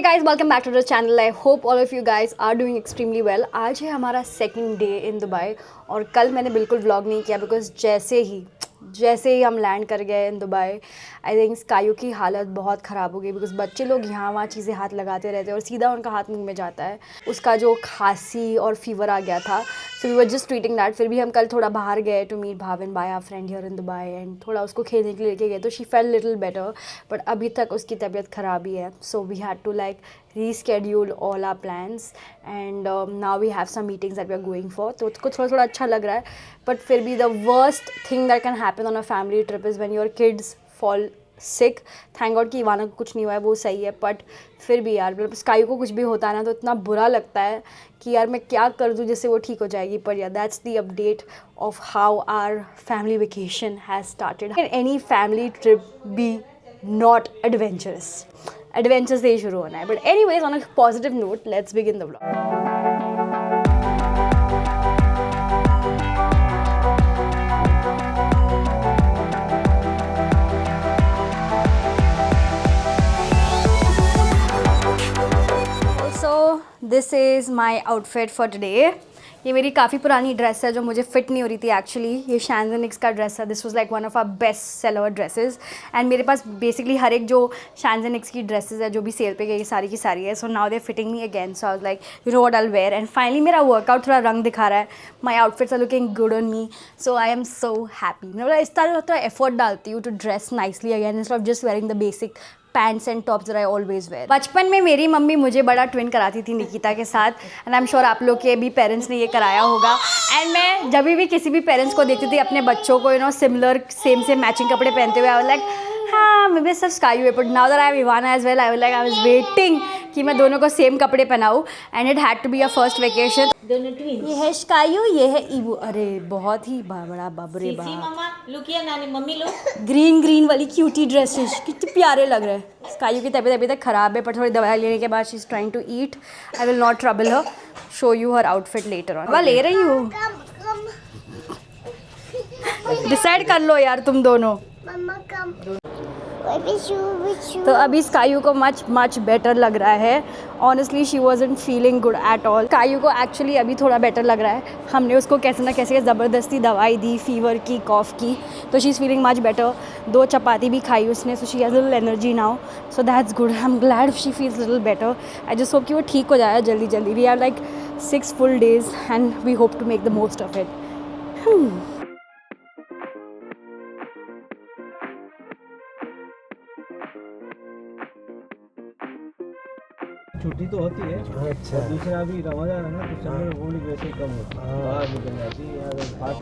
Hey guys, welcome back to the channel. I hope all of you guys are doing extremely well. आज है हमारा second day in Dubai और कल मैंने बिल्कुल व्लॉग नहीं किया बिकॉज जैसे ही हम लैंड कर गए इन दुबई, आई थिंक स्कायू की हालत बहुत ख़राब हो गई बिकॉज बच्चे लोग यहाँ वहाँ चीज़ें हाथ लगाते रहते हैं और सीधा उनका हाथ मुंह में जाता है। उसका जो खांसी और फीवर आ गया था, so we were just treating that. फिर भी हम कल थोड़ा बाहर गए to meet Bhavin by our friend here in Dubai and थोड़ा उसको खेलने के लिए लेके गए, तो she fell little better, but अभी तक उसकी तबीयत ख़राब ही है। So we had to like reschedule all our plans and now we have some meetings that we are going for, तो उसको थोड़ा थोड़ा अच्छा लग रहा है। बट फिर भी the worst thing that can happen on a family trip is when your kids fall sick. Thank God कि इवाना को कुछ नहीं हुआ है, वो सही है, बट फिर भी यार मतलब स्काई को कुछ भी होता है ना तो इतना बुरा लगता है कि यार मैं क्या कर दूँ जिससे वो ठीक हो जाएगी। पर यार that's the update of how our family vacation has started. Can any family trip be not adventurous? Adventure से ही शुरू होना है। But anyways, on a positive note, let's begin the vlog. So this is my outfit for today. ये मेरी काफ़ी पुरानी dress है जो मुझे फिट नहीं हो रही थी एक्चुअली। ये शैन्स एंड निक्स का ड्रेस है। This was like one of our best seller dresses and मेरे पास बेसिकली हर एक जो शैन्स एंड निक्स की ड्रेसेस है जो भी सेल पे गई सारी की सारी है। So now they fitting me again, so I was like you know what I will wear and finally मेरा वर्कआउट थोड़ा रंग दिखा रहा है। My outfits are looking good on me, so I am so happy. मतलब इस तरह थोड़ा एफर्ट डालती हूँ to dress nicely again instead of just wearing the basic pants and tops that I always wear. बचपन में मेरी मम्मी मुझे बड़ा ट्विन कराती थी निकिता के साथ एंड आई एम श्योर आप लोग के भी पेरेंट्स ने ये कराया होगा। एंड मैं जब भी किसी भी पेरेंट्स को देखती थी अपने बच्चों को सिमिलर सेम मैचिंग कपड़े पहनते हुए, आई वाज लाइक हाँ मे बी सिर्फ स्काई है, but now that I have Ivana as well, I was waiting कि मैं दोनों को सेम कपड़े पहनाऊँ and it had to be a first vacation. दोनों ट्विंस। ये है स्कायू, ये है ईबू। अरे बहुत ही बड़ा बाबरे सीसी बाप। मामा लुक या नानी मम्मी लुक। ग्रीन वाली क्यूटी ड्रेसेस कितने प्यारे लग रहे हैं। स्कायू की तबीयत अभी तक ख़राब है, पर थोड़ी दवाई लेने के बाद she is trying to eat. I will not trouble her, show you her outfit later on. वह ले रही हूँ, डिसाइड कर लो यार तुम दोनों। तो अभी स्कायू को मच बेटर लग रहा है। Honestly she wasn't feeling good at all. Skayu को एक्चुअली अभी थोड़ा बेटर लग रहा है। हमने उसको कैसे ना कैसे ज़बरदस्ती दवाई दी फीवर की, कॉफ़ की, तो she is feeling much better. 2 चपाती भी खाई उसने, so she has little energy now, so that's good. I am glad she feels little better. I just hope कि वो ठीक हो जाए जल्दी जल्दी। We are like 6 full days and we hope to make the most of it. छुट्टी तो होती है। अच्छा। और दूसरा अभी रमजान है ना, तो समय वो भी वैसे ही कम होती है, बाहर निकल जाती है यार फास्ट।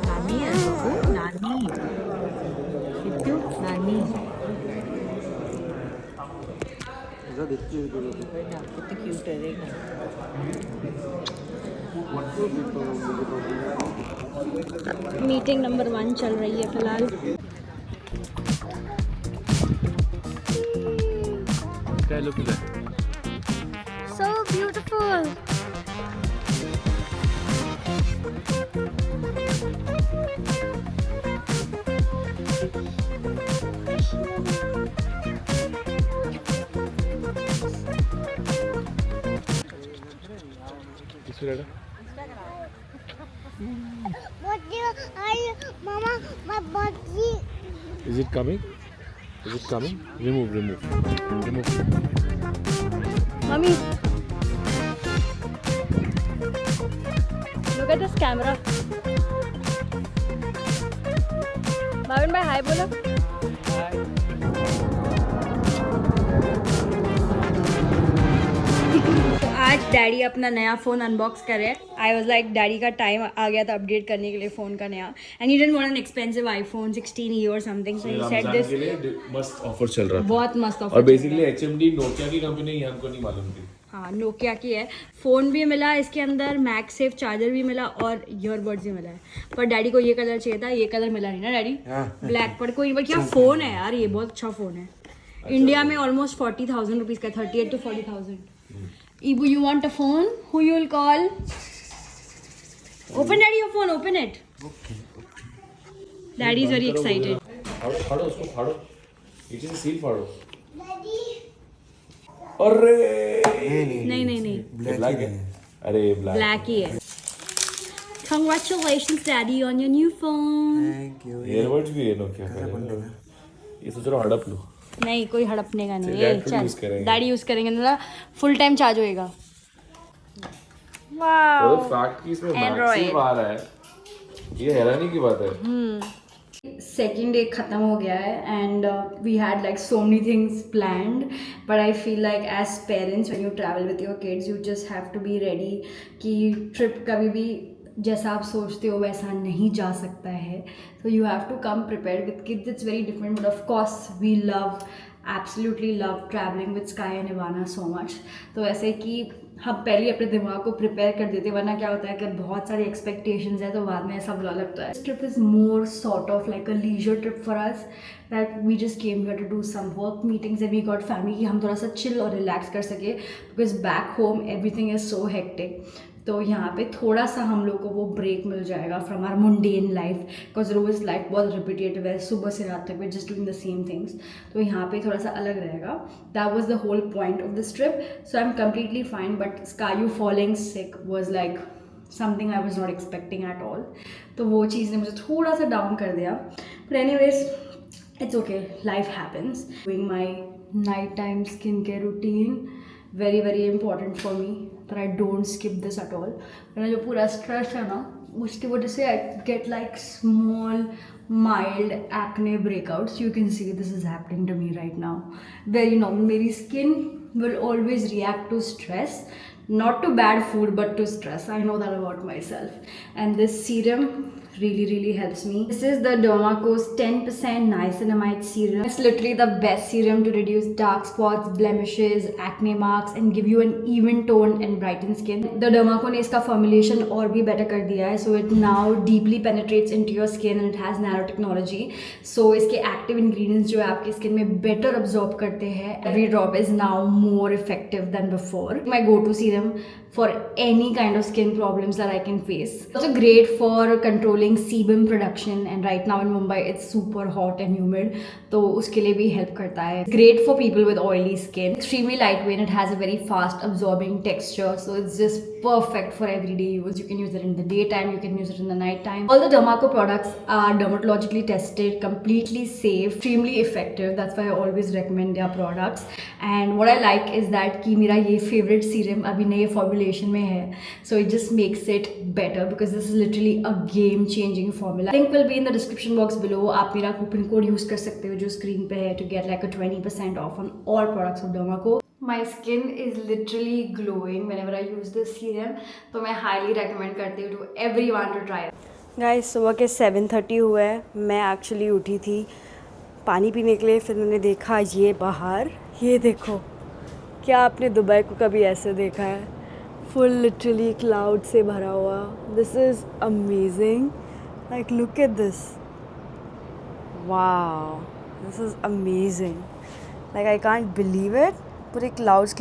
नानी है बाबू, नानी किट्टू नानी ऐसा देखती है कितनी क्यूट है देखना। मीटिंग नंबर 1 चल रही है फिलहाल। So beautiful. Is it coming? Is it coming? Remove. Mommy, look at this camera. Bhavin भाई हाय बोलो। तो आज डैडी अपना नया फ़ोन अनबॉक्स कर रहे हैं। आई वाज लाइक डैडी का टाइम आ गया था अपडेट करने के लिए फ़ोन का नया, and he didn't want an expensive iPhone 16e और something, so he said this. के लिए मस्त ऑफर चल रहा था, बहुत मस्त ऑफर। और बेसिकली HMD नोकिया की कंपनी है, हमको नहीं मालूम थी। हाँ, नोकिया की है। फ़ोन भी मिला इसके अंदर, मैक्स सेफ चार्जर भी मिला और ईयरबड्स भी मिला है। पर डैडी को ये कलर चाहिए था, ये कलर मिला नहीं ना डैडी, ब्लैक। पर कोई क्या फ़ोन है यार, ये बहुत अच्छा फ़ोन है। इंडिया में ऑलमोस्ट 40,000 रुपीज़ का, 38 to 40,000। Ibu, you want a phone? Who you will call? Open daddy your phone, open it. Daddy is very excited. फाड़ो उसको फाड़ो नीचे से सील फाड़ो अरे नहीं नहीं नहीं, ब्लैक है अरे ब्लैक ब्लैक ही है. Congratulations, Daddy, on your new phone. Thank you earbuds भी है नोकिया का ये सोच रहा हूँ हड़प लो नहीं, कोई हड़पने का नहीं. Dad ये खुद use करेंगे. डैडी यूज करेंगे ना, फुल टाइम चार्ज होएगा. तो वाओ. फैक्ट की इसमें Android. मैक्सिम आ रहा है ये हैरानी की बात है सेकेंड डे ख़त्म हो गया है and we had like so many things planned, but I feel like as parents when you travel with your kids you just have to be ready कि ट्रिप कभी भी जैसा आप सोचते हो वैसा नहीं जा सकता है. So you have to come prepare with kids. It's very different, but of course we love absolutely love travelling with Sky and Ivana so much. तो ऐसे कि हम पहले अपने दिमाग को प्रिपेयर कर देते, वरना क्या होता है कि बहुत सारी एक्सपेक्टेशंस है तो बाद में ऐसा बुरा लगता है. Trip is more sort of like a leisure trip for us, that we just came here to do some work meetings and we got family कि हम थोड़ा सा चिल और रिलैक्स कर सके, because back home everything is so hectic. तो यहाँ पे थोड़ा सा हम लोग को वो ब्रेक मिल जाएगा from our mundane life, because रोज लाइफ बहुत रिपीटेटिव है, सुबह से रात तक we just doing the same things. तो यहाँ पे थोड़ा सा अलग रहेगा. That was the whole point of this trip. So I am completely fine, but Sky falling sick was like something I was not expecting at all. तो वो चीज़ ने मुझे थोड़ा सा डाउन कर दिया. But anyways it's okay, life happens. Doing my nighttime skincare routine, very important for me, that I don't skip this at all. मेरा जो पूरा stress है ना, उसकी वजह से I get like small mild acne breakouts. You can see this is happening to me right now. Very normal. मेरी skin will always react to stress, not to bad food but to stress. I know that about myself. And this serum really helps me. This is the Dermaco's 10% niacinamide serum. It's literally the best serum to reduce dark spots, blemishes, acne marks and give you an even toned and brightened skin. The Dermaco ने इसका formulation और भी better कर दिया है, so it now deeply penetrates into your skin and it has nano technology. So इसके active ingredients जो है आपकी skin में better absorb करते हैं. Every drop is now more effective than before. My go-to serum for any kind of skin problems that I can face. It's also great for controlling sebum production, and right now in Mumbai it's super hot and humid, तो उसके लिए भी help करता है. Great for people with oily skin. Extremely lightweight. It has a very fast absorbing texture, so it's just perfect for everyday use. You can use it in the daytime, you can use it in the night time. All the Dermaco products are dermatologically tested, completely safe, extremely effective. That's why I always recommend their products. And what I like is that कि मेरा ये favorite serum अभी नए formulation में है, so it just makes it better because this is literally a game changing formula. Link will be in the description box below. आप मेरा coupon code use कर सकते हो जो screen पे है to get like a 20% off on all products of Dermaco. My skin is literally glowing whenever I use this serum, तो मैं highly recommend करती हूँ to everyone to try it. Guys, सुबह के 7:30 हुए हैं. मैं actually उठी थी पानी पीने के लिए, फिर मैंने देखा ये बाहर, ये देखो. क्या आपने दुबई को कभी ऐसे देखा है? फुल लिटरली क्लाउड से भरा हुआ. This is amazing. Like look at this. Wow, this is amazing. Like I can't believe it. पूरे क्लाउड्स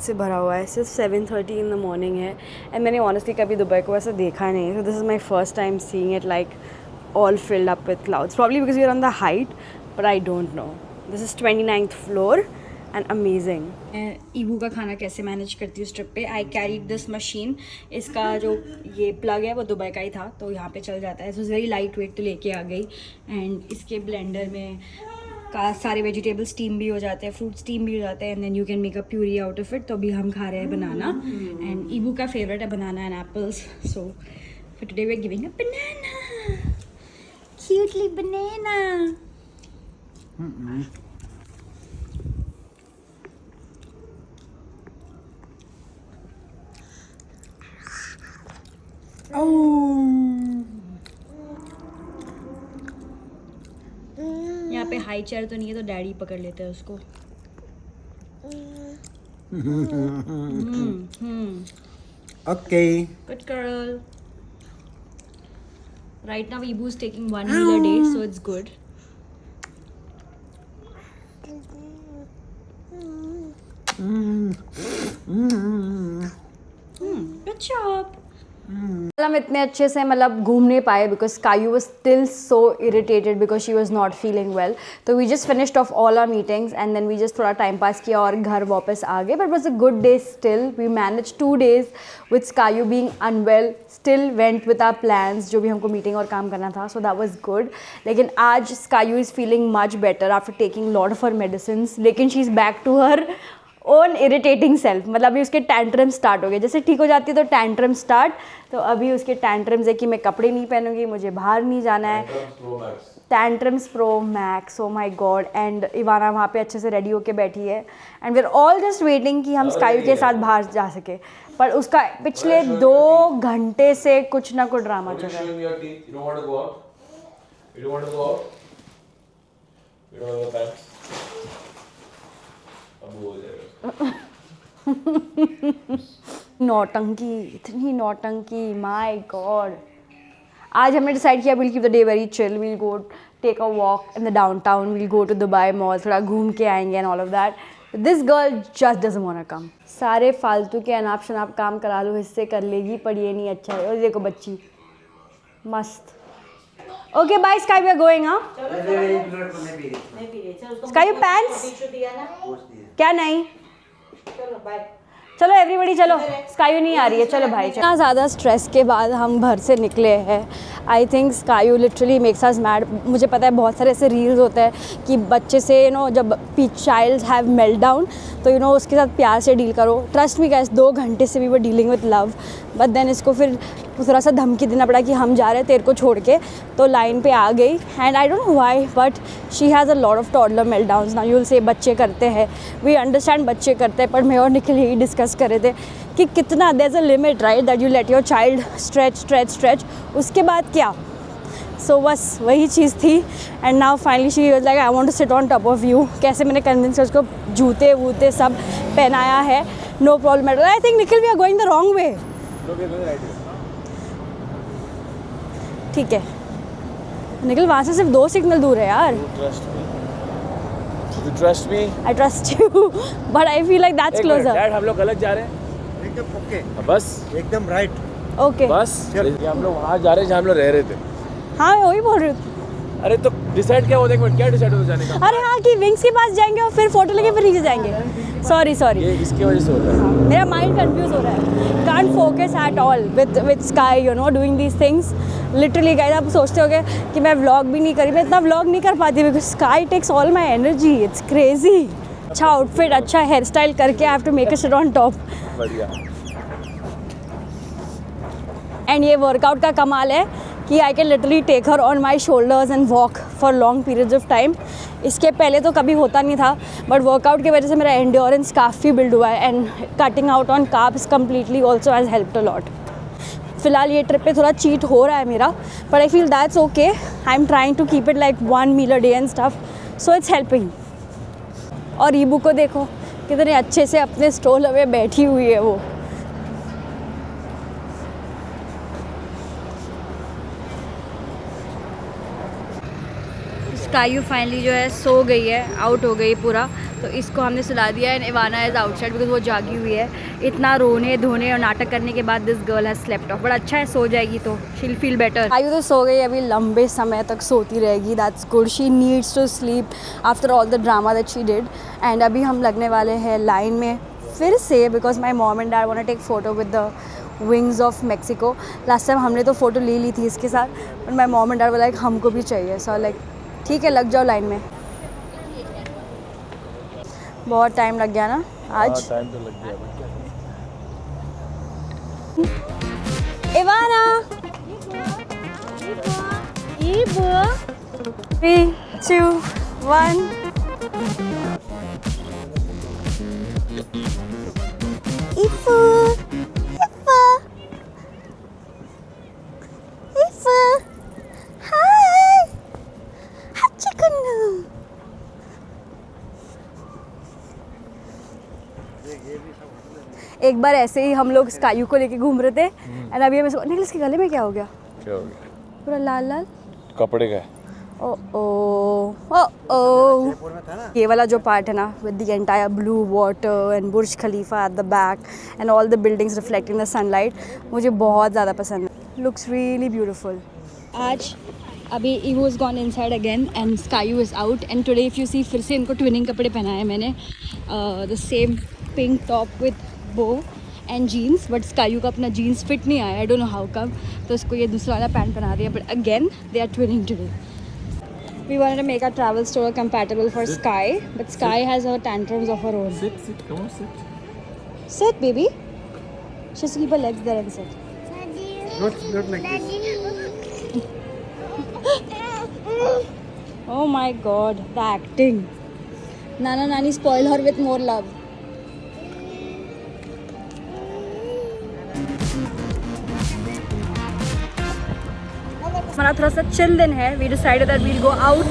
से भरा हुआ है. सिर्फ 7:30 इन द मॉर्निंग है एंड मैंने ऑनेस्टली कभी दुबई को ऐसा देखा नहीं. सो this is my first time seeing it like all filled up with clouds, probably because we are on the height, but I don't know. This is 29th floor and amazing. ईबू का खाना कैसे manage करती हूँ इस trip पे? आई carried this machine. इसका जो ये प्लग है वो दुबई का ही था, तो यहाँ पे चल जाता है. It was very light weight, तो लेके आ गई. एंड इसके ब्लेंडर में का सारे वेजिटेबल स्टीम भी हो जाते हैं, फ्रूट स्टीम भी हो जाते हैं, and then you can make a puree out of it. तो अभी हम खा रहे हैं बनाना, एंड ईबू का फेवरेट है banana and apples. So for today we are giving a banana. Cutely banana. यहाँ पे हाई चेयर तो नहीं है, तो डैडी पकड़ लेते हैं उसको. Okay. Good girl. Right now, Ibu is taking one meal a day, so it's good. Good job. हम इतने अच्छे से मतलब घूम नहीं पाए because Kayu was still so irritated because she was not feeling well. तो we just finished off all our meetings and then we just थोड़ा टाइम पास किया और घर वापस आ गए. But was a good day still. We manage 2 days with Kayu being unwell. Still went with our plans जो भी हमको मीटिंग और काम करना था. So that was good. लेकिन आज कायू is feeling much better after taking lot of her medicine. लेकिन she is back to her own irritating self. मतलब अभी उसके टैंट्रम स्टार्ट हो गए. जैसे ठीक हो जाती है तो टैंट्रम स्टार्ट. तो अभी उसके टैंट्रम्स है कि मैं कपड़े नहीं पहनूंगी, मुझे बाहर नहीं जाना है. Tantrums pro max. Oh my God. And Ivana वहाँ पे अच्छे से रेडी होके बैठी है and we are all just waiting कि हम स्काई के साथ बाहर जा सके. पर उसका पिछले 2 घंटे से कुछ ना कुछ ड्रामा चल रहा है. नौटंकी, इतनी नौटंकी. My God. आज हमने डिसाइड किया will keep the day very chill. Will go take a walk in the downtown. Will go to Dubai mall. थोड़ा घूम के आएंगे and all of that. This girl just doesn't want to come. सारे फालतू के अनाप शनाप काम करा लो, इससे कर लेगी पर ये नहीं अच्छा है. और देखो बच्ची मस्त. Okay bye Sky, we are going. हाँ स्काई पैंट्स क्या नहीं. चलो एवरीबडी चलो. स्कायू नहीं आ रही है. चलो भाई. इतना ज़्यादा स्ट्रेस के बाद हम घर से निकले हैं. I think Skayu literally makes us mad. मुझे पता है बहुत सारे ऐसे रील्स होते हैं कि बच्चे से जब चाइल्ड हैव मेल्ट डाउन तो उसके साथ प्यार से डील करो. ट्रस्ट मी गाइस, 2 घंटे से we were dealing with love. But then इसको फिर थोड़ा सा धमकी देना पड़ा कि हम जा रहे हैं तेरे को छोड़ के. तो लाइन पे आ गई and I don't know why but she has a lot of toddler melt downs. Now you will say बच्चे करते हैं. वी अंडरस्टैंड बच्चे करते हैं. पर मैं और निखिल यही डिस्कस कर रहे थे कि कितना there is a limit right that you let your child stretch. उसके बाद क्या. सो बस वही चीज़ थी. And now finally she was like I want to sit on top of you. कैसे मैंने कन्विंस उसको जूते वूते सब पहनाया है. No problem at all. I think Nikhil we are going the wrong way. ठीक है निखिल, वहाँ से सिर्फ 2 सिग्नल दूर है यार. Trust me? I trust you, but I feel like that's closer. Dad हम लोग गलत जा रहे हैं. एकदम ओके. बस एकदम राइट. Okay. बस हम लोग वहाँ जा रहे हैं जहाँ हम लोग रह रहे थे. हाँ मैं वही बोल रही हूँ. अरे तो डिसाइड क्या होता है. क्या डिसाइड होता जाने का. अरे हाँ कि विंग्स के पास जाएंगे और फिर फोटो लेके फिर नीचे जाएंगे. सॉरी ये इसकी वजह से होता है. मेरा माइंड कंफ्यूज हो रहा है. Can't focus at all with sky doing these things. Literally guys आप सोचते होगे कि मैं व्लॉग भी नहीं करी. मैं इतना व्लॉग नहीं कर पाती because Sky takes all my energy. It's crazy. अच्छा आउटफिट, अच्छा हेयर स्टाइल करके I have to make it sit on top. बढ़िया. एंड ये वर्कआउट का कमाल है कि I can literally take her on my shoulders and walk for long periods of time. इसके पहले तो कभी होता नहीं था बट वर्कआउट की वजह से मेरा एंड्योरेंस काफ़ी बिल्ड हुआ है. And cutting out on carbs completely also has helped a lot. फिलहाल ये ट्रिप पे थोड़ा चीट हो रहा है मेरा but I feel that's okay. I am trying to keep it like 1 meal a day and stuff. So it's helping. और ईबू को देखो कितने अच्छे से अपने स्टॉल में बैठी हुई है वो. स्कायू फाइनली जो है सो गई है. आउट हो गई पूरा. तो इसको हमने सुला दिया and Ivana is outside because वो जागी हुई है. इतना रोने धोने और नाटक करने के बाद this girl has slept of. But अच्छा है सो जाएगी तो शी विल फील बेटर. आयु तो सो गई. अभी लंबे समय तक सोती रहेगी. That's good. She needs to sleep after all the drama that she did. And अभी हम लगने वाले हैं लाइन में फिर से because my mom and dad want to take photo with the wings of Mexico. Last time हमने तो फ़ोटो ले ली थी इसके साथ but my mom and dad वाला लाइक हमको भी चाहिए. सो लाइक ठीक है लग जाओ लाइन में. बहुत टाइम लग गया ना आज. टाइम तो लग गया. इवाना 3, 2, 1. Ifu. Hi. Hachikunu. एक बार ऐसे ही हम लोग स्कायू को लेके घूम रहे थे एंड अभी हमें निकल. इसके गले में क्या हो गया. क्या हो गया. पूरा लाल लाल. कपड़े का. ओ ये वाला जो पार्ट है ना with the entire blue water and Burj Khalifa at the back and all the buildings reflecting the sunlight, मुझे बहुत ज़्यादा पसंद है. Looks really beautiful. आज अभी Ivo is gone inside again and Skayu is out and today if you see फिर से इनको ट्विनिंग कपड़े पहनाए मैंने. The same pink top with bow and jeans, but Skayu का अपना जीन्स फिट नहीं आया, I don't know how come, तो उसको ये दूसरा वाला पैंट पहना दिया. But again they are twinning today. We wanted to make our travel stroller compatible for Sky, but Sky has her tantrums of her own. Sit, come on, sit. Sit, baby. Just keep her legs there and sit. Not like this. Oh my God, the acting. Nana Nani spoil her with more love. हमारा थोड़ा सा chill दिन है. We decided that we'll go out.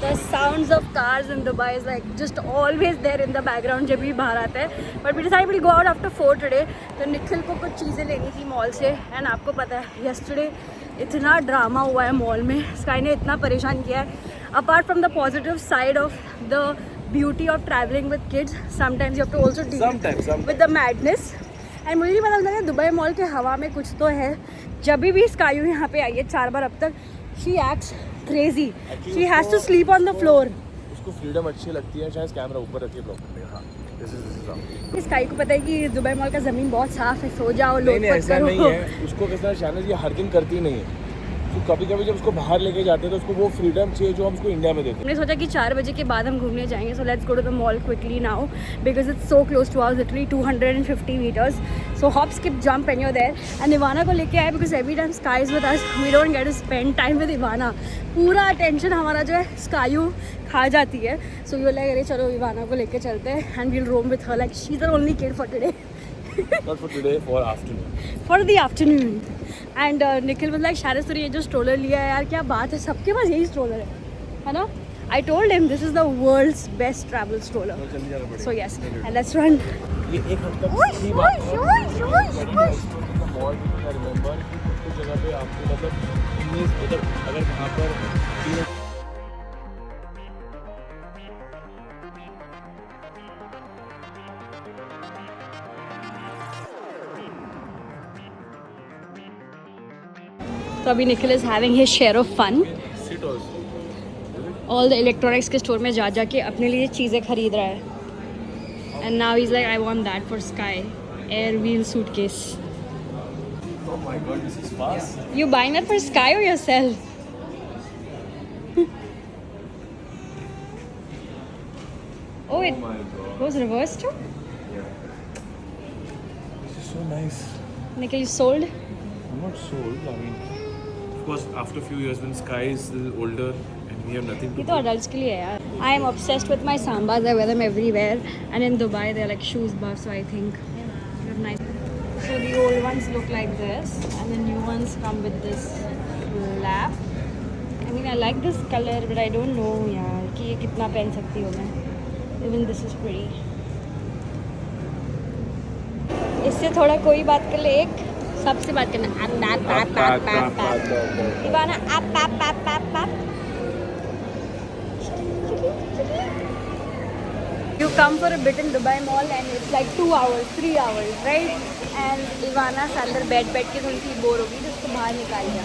The sounds of cars in Dubai is like just always there in the background जब भी बाहर आते हैं. But we decided we'll go out after 4 today. तो निखिल को कुछ चीज़ें लेनी थी मॉल से. एंड आपको पता है यस्टरडे इतना ड्रामा हुआ है मॉल में. स्काई ने इतना परेशान किया है. Apart from the positive side of the beauty of travelling with kids, sometimes you have to also deal with the madness. एंड मुझे नहीं पता लगा दुबई मॉल के हवा में कुछ तो है. जब भी स्कायू यहाँ पे आई है 4 बार अब तक, she acts crazy. She has to sleep on the floor. उसको फ्रीडम अच्छी लगती है, शायद कैमरा ऊपर रख के ब्लॉक करने का. हाँ, this is स्काई को पता है कि दुबई मॉल का ज़मीन बहुत साफ है, सो जाओ नहीं लोग ऐसा नहीं है. उसको कैसा शहनाज ये हर दिन करती नहीं है. तो कभी कभी जब उसको बाहर लेके जाते हैं तो उसको वो फ्रीडम चाहिए जो हम उसको इंडिया में देते हैं. हमने सोचा कि 4 बजे के बाद हम घूमने जाएंगे. So let's go to the mall quickly now because it's so close to ours, literally 250 metres. So hop skip jump and you there. And Ivana को लेके आए because every time Sky is with us, we don't get to spend time with Ivana. पूरा attention हमारा जो है स्कायू खा जाती है. सो यू लाइक अरे चलो इवाना को लेके चलते हैं and we'll roam with her like she is the only kid for today. Not for today, for afternoon. For the afternoon. And Nikhil was like शायद तो ये जो स्ट्रोलर लिया है यार क्या बात है, सबके पास यही स्ट्रोलर है ना. I told him this is the world's best travel stroller. So yes and let's run. ये एक हम तक की बात है. मॉल में आई रिमेंबर कि कुछ जगह पे आपको मतलब अगर वहाँ पर तो अभी Nikhil is having his share of fun. sit also. All the electronics के स्टोर में जा जाके अपने लिए चीज़ें खरीद रहा है. And now is like I want that for Sky air wheel suitcase. Oh my God, this is fast. You buying that for Sky or yourself? Oh, it My God, goes reverse too? this is so nice. Nikhil, you sold? I'm not sold. I mean, of course, after a few years when Sky is a little older and we have nothing ये to तो do. adults के लिए है यार. I am obsessed with my sambas. I wear them everywhere. And in Dubai, they're like shoes buff, so I think they're nice. So the old ones look like this, and the new ones come with this flap. I mean, I like this color, but I don't know यार कि ये कितना पहन सकती हूँ मैं. Even this is pretty. इससे थोड़ा कोई बात कर ले. एक सबसे बात करना. इवाना आप. You come for a bit in Dubai Mall and it's like 2 hours, 3 hours, right? And Ivana अंदर बैठ के थोड़ी सी बोर होगी तो उसको बाहर निकाल दिया.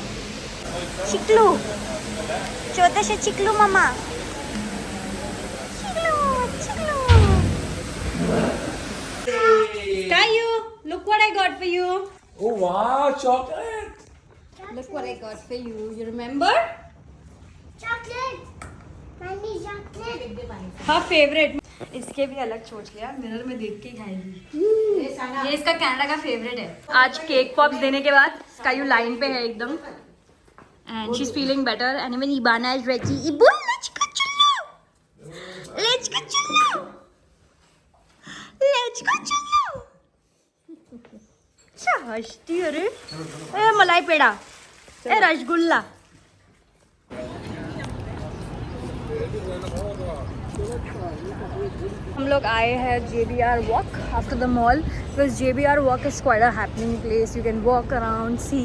चिकलू, छोटे से चिकलू मामा. Chiklu. Caillou, look what I got for you. Oh wow, chocolate! Look what I got for you. You remember? Chocolate. Mommy, chocolate. Her favorite. इसके भी अलग सोच लिया, मिरर में देख के ही खाएगी. ये इसका कनाडा का फेवरेट है. आज केक पॉप्स देने के बाद स्कायू लाइन पे है एकदम and she is feeling better. And even इबाना इज रेडी. इबू लेट्स गो चलो. लेट्स गो चलो. लेट्स गो चलो. अच्छा हंसती है रे. ए मलाई पेड़ा. ए रसगुल्ला. हम लोग आए हैं JBR walk after the mall because JBR walk is quite a happening place. You can walk around, see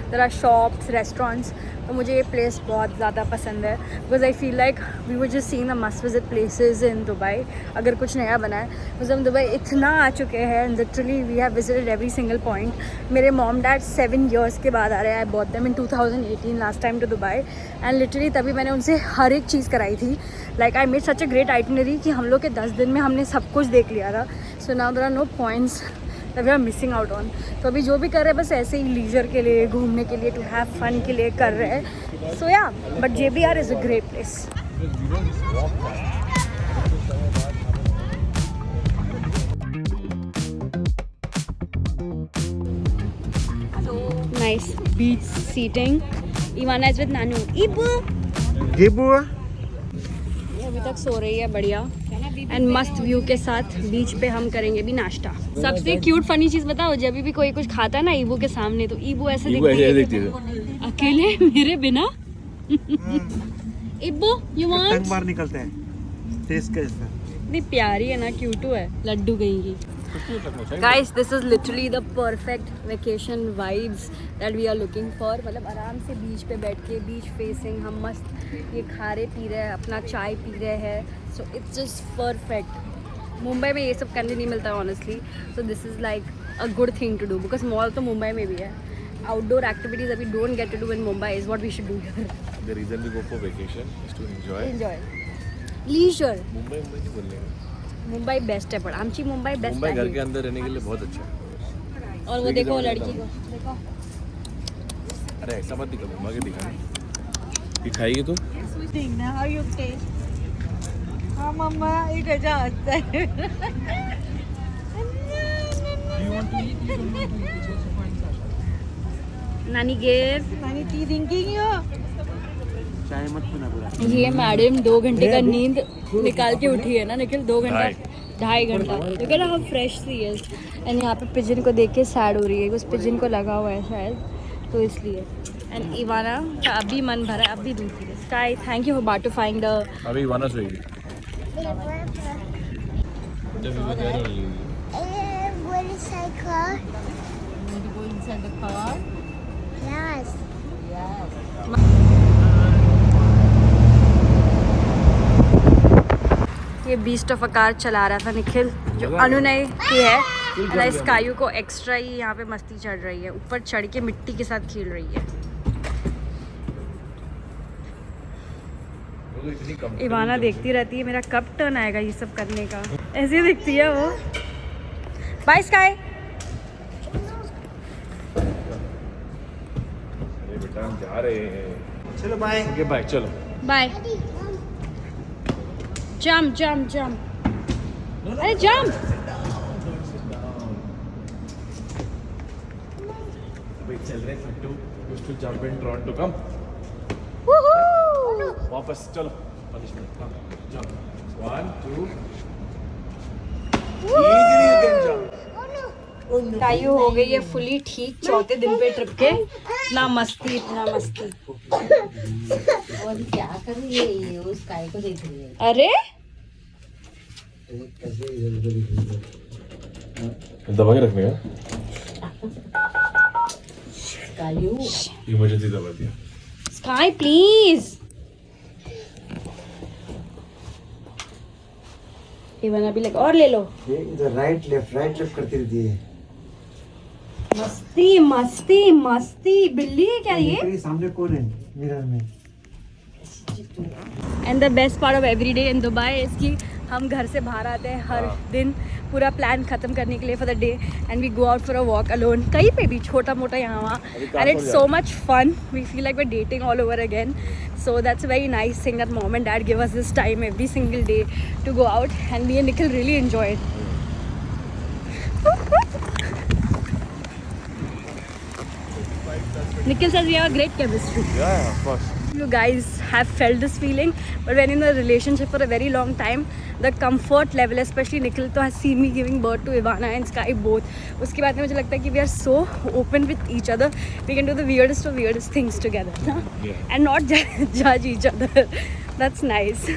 there are shops, restaurants. तो मुझे ये प्लेस बहुत ज़्यादा पसंद है because I feel like we were just seeing the must visit places in Dubai. अगर कुछ नया बना है बिकॉज हम दुबई इतना आ चुके हैं, literally we have visited every single point. मेरे मॉम डैड 7 years के बाद आ रहे हैं. I bought them in 2018 last time to Dubai and literally तभी मैंने उनसे हर एक चीज़ कराई थी. Like I made such a great itinerary कि हम लोग के 10 दिन में हमने सब कुछ देख लिया था. So now there are no points that we are missing out on. तो अभी जो भी कर रहे हैं बस ऐसे ही लीजर के लिए, घूमने के लिए, टू हैव फन के लिए कर रहे हैं. सो या but JBR is a great place. Nice beach seating. Ivana is with Nanu. Ibu. अभी तक सो रही है बढ़िया एंड मस्त व्यू के साथ बीच पे हम करेंगे भी नाश्ता. सबसे क्यूट फनी चीज बताओ, जब भी कोई कुछ खाता है ना ईबू के सामने तो ईबू ऐसे दिखती है अकेले मेरे बिना. इब्बू यू वांट? टंग बाहर निकलते हैं टेस्ट कैसा. इतनी प्यारी है ना, क्यूटू है, लड्डू कहेंगी. Guys, this is literally the perfect vacation vibes that we are looking for. मतलब आराम से बीच पे बैठ के, बीच फेसिंग, हम मस्त ये खा रहे पी रहे हैं, अपना चाय पी रहे हैं. So it's just perfect. Mumbai में ये सब करने नहीं मिलता honestly. So this is like a good thing to do because mall तो मुंबई में भी है. आउटडोर एक्टिविटीज अभी don't get to do in Mumbai is what we should do here. The reason we go for vacation is to enjoy. Enjoy leisure. Mumbai नहीं बोलने. Mumbai best है, पर आमची मुंबई बेस्ट मुंबई घर के है. अंदर रहने के लिए बहुत अच्छा है. और वो देखो लड़की को देखो. अरे ऐसा मत दिखा, घुमा के दिखा. ये खाएगी तू? How you taste? हाँ मम्मा ये कैसा हंसता है. नानी गिव. नानी टी ड्रिंकिंग यो. चाय मत पीना पूरा. ये मैडम 2 घंटे का नींद निकाल के उठी है ना निखिल. 2 घंटा 2.5 घंटा लेकिन हम फ्रेश सी है. एंड यहाँ पे पिजन को देख के सैड हो रही है. उस पिजन को लगा हुआ है शायद तो इसलिए. एंड इवाना का अभी मन भरा है, अभी दूसरी है. स्काई थैंक यू फॉर बाटोफाइंग द. अभी वाना सोएगी. What is my car? Want to go inside the car? Yes. ये बीस्ट ऑफ अ कार चला रहा था निखिल जो अनुनय की है. एंड स्कायू को एक्स्ट्रा ही यहाँ पे मस्ती चढ़ रही है. ऊपर चढ़ के मिट्टी के साथ खेल रही है. इवाना देखती रहती है मेरा कब टर्न आएगा ये सब करने का. ऐसे दिखती है वो. Bye Sky. अरे बेटा हम जा रहे हैं. चलो बाय. Okay bye. चलो बाय. Jump jump jump. अरे जंप. अभी चल रहे हैं फट्टू. Used to jump in Toronto. Come. वापस चलो. Punishment. Come. Jump. 1 2. Easily you can jump. कायू हो गई है फुली ठीक 4थे दिन पे ट्रिप के. इतना मस्ती इतना मस्ती. और क्या कर रही है ये? उस गाय को देख रही है. अरे दबा के रखने का. कायू इमरजेंसी दबा दिया. Sky please. इवाना भी लगा और ले लो. ये इधर राइट लेफ्ट करती रहती है. मस्ती मस्ती मस्ती. बिल्ली है क्या ये? तेरे सामने कौन है मिरर में? And the best part of every day in Dubai is कि हम घर से बाहर आते हैं हर दिन पूरा प्लान खत्म करने के लिए for the day and we go out for a walk alone. कहीं पे भी छोटा मोटा यहाँ वहाँ. And it's so much fun. We feel like we are dating all over again. So that's a very nice thing that mom and dad give us this time every single day to go out and me and Nikhil really enjoy it. Nikhil says we have a great chemistry. Yeah, of course. You guys have felt this feeling, but when in a relationship for a very long time, the comfort level, especially Nikhil, तो has seen me giving birth to Ivana and Sky both. उसके बाद में मुझे लगता है कि we are so open with each other, we can do the weirdest of weirdest things together, and not judge each other. That's nice.